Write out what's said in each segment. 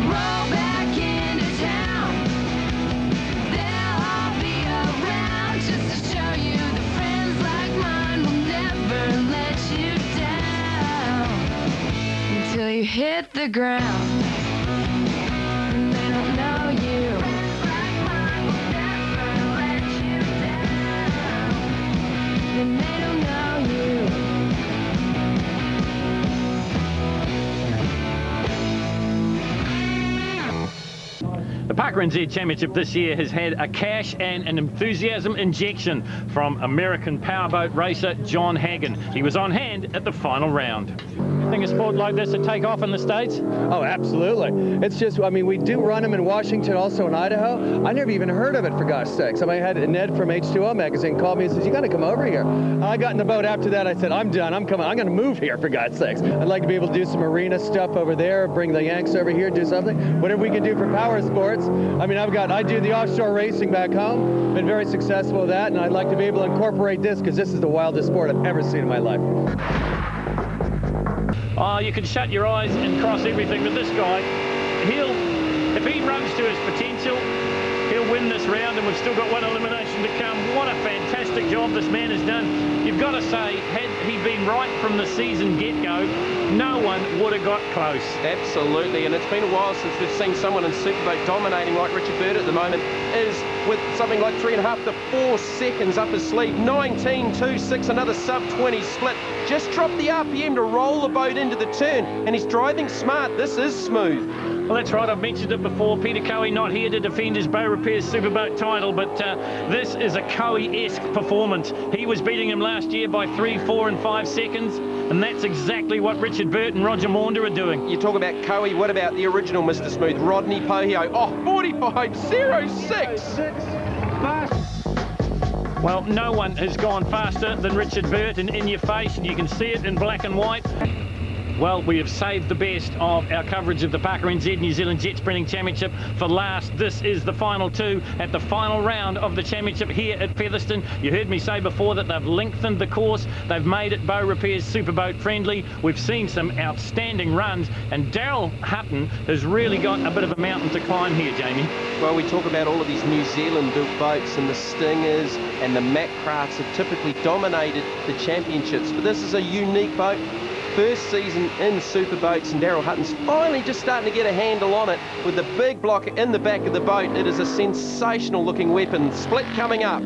roll back into town. They'll all be around just to show you the friends like mine will never let you down until you hit the ground. And they don't know you. Friends like mine will never let you down. And they don't know you. The Parker NZ Championship this year has had a cash and an enthusiasm injection from American powerboat racer John Hagen. He was on hand at the final round. You think a sport like this would take off in the States? Oh, absolutely. It's just, I mean, we do run them in Washington, also in Idaho. I never even heard of it, for God's sakes. I mean, I had Ned from H2O magazine call me and says, you got to come over here. I got in the boat after that. I said, I'm done. I'm coming. I'm going to move here, for God's sakes. I'd like to be able to do some arena stuff over there, bring the Yanks over here, do something. Whatever we can do for power sports. I mean, I do the offshore racing back home. Been very successful with that, and I'd like to be able to incorporate this because this is the wildest sport I've ever seen in my life. Oh, you can shut your eyes and cross everything, but this guy, if he runs to his potential, he'll win this round, and we've still got one elimination to come. What a fantastic job this man has done. You've got to say, had he been right from the season get-go, no one would have got close. Absolutely, and it's been a while since we've seen someone in Superboat dominating like Richard Burt at the moment, is with something like 3.5 to 4 seconds up his sleeve. 19.26, another sub-20 split. Just dropped the RPM to roll the boat into the turn, and he's driving smart. This is smooth. Well, that's right, I've mentioned it before. Peter Cowie not here to defend his Bow Repairs Superboat title, but this is a Cowie-esque performance. He was beating him last year by 3, 4 and 5 seconds, and that's exactly what Richard Burt and Roger Maunder are doing. You talk about Cowie, what about the original Mr. Smooth, Rodney Pohio? Oh, 45.06! Well, no one has gone faster than Richard Burt, and in your face, and you can see it in black and white. Well, we have saved the best of our coverage of the Parker NZ New Zealand Jet Sprinting Championship for last. This is the final two at the final round of the championship here at Featherston. You heard me say before that they've lengthened the course. They've made it Bow Repairs Superboat friendly. We've seen some outstanding runs, and Daryl Hutton has really got a bit of a mountain to climb here, Jamie. Well, we talk about all of these New Zealand-built boats, and the Stingers and the Macrafts have typically dominated the championships, but this is a unique boat. First season in superboats, and Daryl Hutton's finally just starting to get a handle on it with the big block in the back of the boat. It is a sensational looking weapon. Split coming up.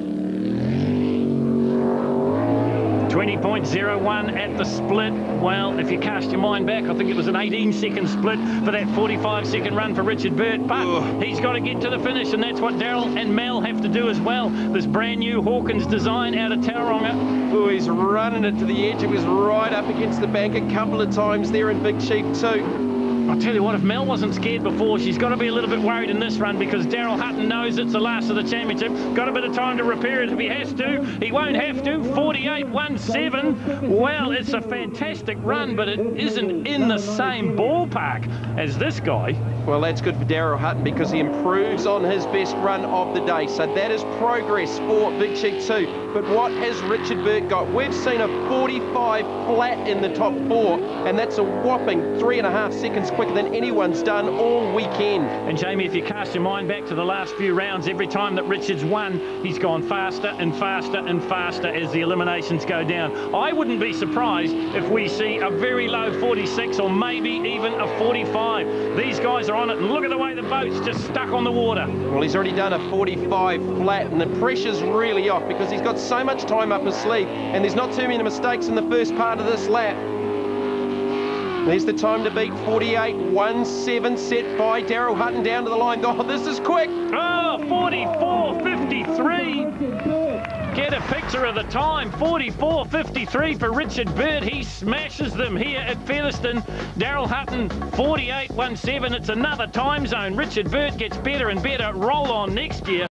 20.01 at the split. Well, if you cast your mind back, I think it was an 18-second split for that 45-second run for Richard Burt, but he's got to get to the finish, and that's what Daryl and Mel have to do as well. This brand new Hawkins design out of Tauranga. Oh, he's running it to the edge. It was right up against the bank a couple of times there in Big Chief too. I'll tell you what, if Mel wasn't scared before, she's got to be a little bit worried in this run, because Daryl Hutton knows it's the last of the championship. Got a bit of time to repair it if he has to. He won't have to. 48.17. Well, it's a fantastic run, but it isn't in the same ballpark as this guy. Well, that's good for Daryl Hutton because he improves on his best run of the day. So that is progress for Big Chief 2. But what has Richard Burt got? We've seen a 45 flat in the top 4, and that's a whopping 3.5 seconds quicker than anyone's done all weekend. And Jamie, if you cast your mind back to the last few rounds, every time that Richard's won, he's gone faster and faster and faster as the eliminations go down. I wouldn't be surprised if we see a very low 46 or maybe even a 45. These guys are on it, and look at the way the boat's just stuck on the water. Well, he's already done a 45 flat, and the pressure's really off because he's got so much time up his sleeve, and there's not too many mistakes in the first part of this lap. There's the time to beat, 48.17, set by Daryl Hutton down to the line. Oh, this is quick. Oh, 44.53. Get a picture of the time. 44.53 for Richard Burt. He smashes them here at Featherston. Daryl Hutton, 48.17. It's another time zone. Richard Burt gets better and better. Roll on next year.